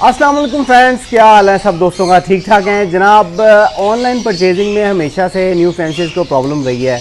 अस्सलाम वालेकुम फ्रेंड्स, क्या हाल है सब दोस्तों का? ठीक ठाक हैं जनाब। ऑनलाइन परचेजिंग में हमेशा से न्यू फैंसीज को प्रॉब्लम रही है,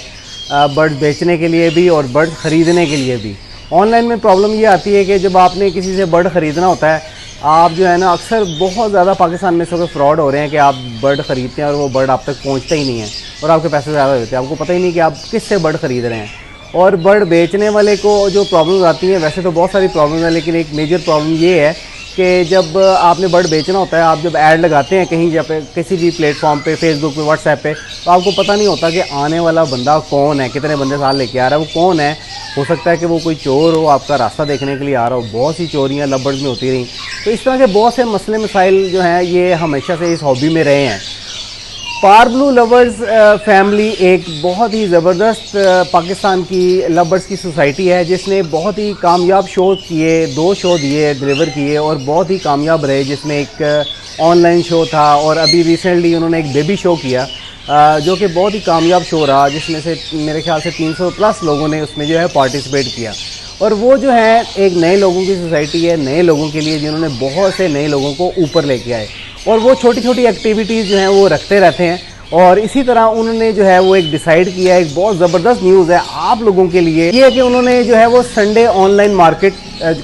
बर्ड्स बेचने के लिए भी और बर्ड्स ख़रीदने के लिए भी। ऑनलाइन में प्रॉब्लम ये आती है कि जब आपने किसी से बर्ड ख़रीदना होता है, आप जो है ना अक्सर बहुत ज़्यादा पाकिस्तान में इसके फ्रॉड हो रहे हैं कि आप बर्ड ख़रीदते हैं और वो बर्ड आप तक पहुँचता ही नहीं है और आपके पैसे ज़्यादा होते हैं। आपको पता ही नहीं कि आप किससे बर्ड ख़रीद रहे हैं। और बर्ड बेचने वाले को जो प्रॉब्लम्स आती हैं, वैसे तो बहुत सारी प्रॉब्लम्स हैं, लेकिन एक मेजर प्रॉब्लम ये है कि जब आपने बर्ड बेचना होता है, आप जब ऐड लगाते हैं कहीं जब किसी भी प्लेटफॉर्म पे, फेसबुक पे, व्हाट्सएप पे, तो आपको पता नहीं होता कि आने वाला बंदा कौन है, कितने बंदे साथ लेके आ रहा है, वो कौन है। हो सकता है कि वो कोई चोर हो, आपका रास्ता देखने के लिए आ रहा हो। बहुत सी चोरियाँ लव-बर्ड्स में होती रहीं। तो इस तरह के बहुत से मसले मसाइल जो हैं ये हमेशा से इस हॉबी में रहे हैं। पारब्लू लवर्स फैमिली एक बहुत ही ज़बरदस्त पाकिस्तान की लवर्स की सोसाइटी है, जिसने बहुत ही कामयाब शो किए, 2 शो दिए, डिलीवर किए और बहुत ही कामयाब रहे। जिसमें एक ऑनलाइन शो था और अभी रिसेंटली उन्होंने एक बेबी शो किया जो कि बहुत ही कामयाब शो रहा, जिसमें से मेरे ख्याल से 300 प्लस लोगों ने उसमें जो है पार्टिसिपेट किया। और वो जो है एक नए लोगों की सोसाइटी है, नए लोगों के लिए, जिन्होंने बहुत से नए लोगों को ऊपर लेके आए और वो छोटी छोटी एक्टिविटीज़ जो हैं वो रखते रहते हैं। और इसी तरह उन्होंने जो है वो एक डिसाइड किया है, एक बहुत ज़बरदस्त न्यूज़ है आप लोगों के लिए, ये है कि उन्होंने जो है वो संडे ऑनलाइन मार्केट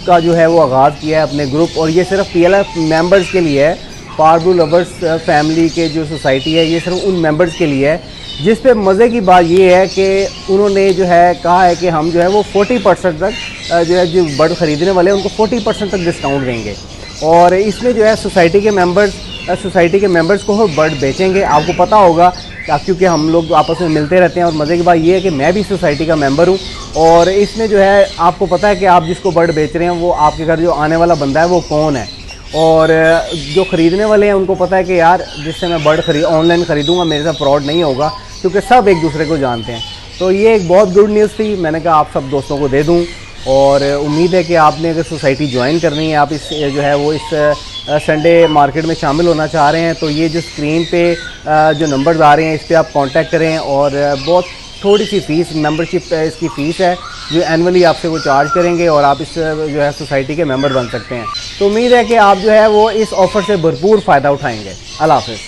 का जो है वो आगाज़ किया है अपने ग्रुप। और ये सिर्फ PLF मेंबर्स के लिए है। पारब्लू लवर्स फैमिली के जो सोसाइटी है ये सिर्फ उन मेंबर्स के लिए है। जिस पे मज़े की बात ये है कि उन्होंने जो है कहा है कि हम जो है वो 40% तक जो है जो बर्ड ख़रीदने वाले हैं उनको 40% तक डिस्काउंट देंगे। और इसमें जो है सोसाइटी के मेंबर्स को बर्ड बेचेंगे। आपको पता होगा क्योंकि हम लोग आपस में मिलते रहते हैं। और मज़े की बात ये है कि मैं भी सोसाइटी का मेंबर हूँ और इसमें जो है आपको पता है कि आप जिसको बर्ड बेच रहे हैं वो आपके घर जो आने वाला बंदा है वो कौन है। और जो ख़रीदने वाले हैं उनको पता है कि यार जिससे मैं बर्ड ऑनलाइन ख़रीदूँगा मेरे साथ फ्रॉड नहीं होगा, क्योंकि सब एक दूसरे को जानते हैं। तो ये एक बहुत गुड न्यूज़ थी, मैंने कहा आप सब दोस्तों को दे दूँ। और उम्मीद है कि आपने अगर सोसाइटी ज्वाइन करनी है, आप इस जो है वो इस संडे मार्केट में शामिल होना चाह रहे हैं, तो ये जो स्क्रीन पे जो नंबर्स आ रहे हैं इस पर आप कांटेक्ट करें। और बहुत थोड़ी सी फ़ीस, मेंबरशिप इसकी फ़ीस है जो एनुअली आपसे वो चार्ज करेंगे और आप इस जो है सोसाइटी के मेंबर बन सकते हैं। तो उम्मीद है कि आप जो है वो इस ऑफ़र से भरपूर फ़ायदा उठाएँगे। अल्लाह हाफ़िज़।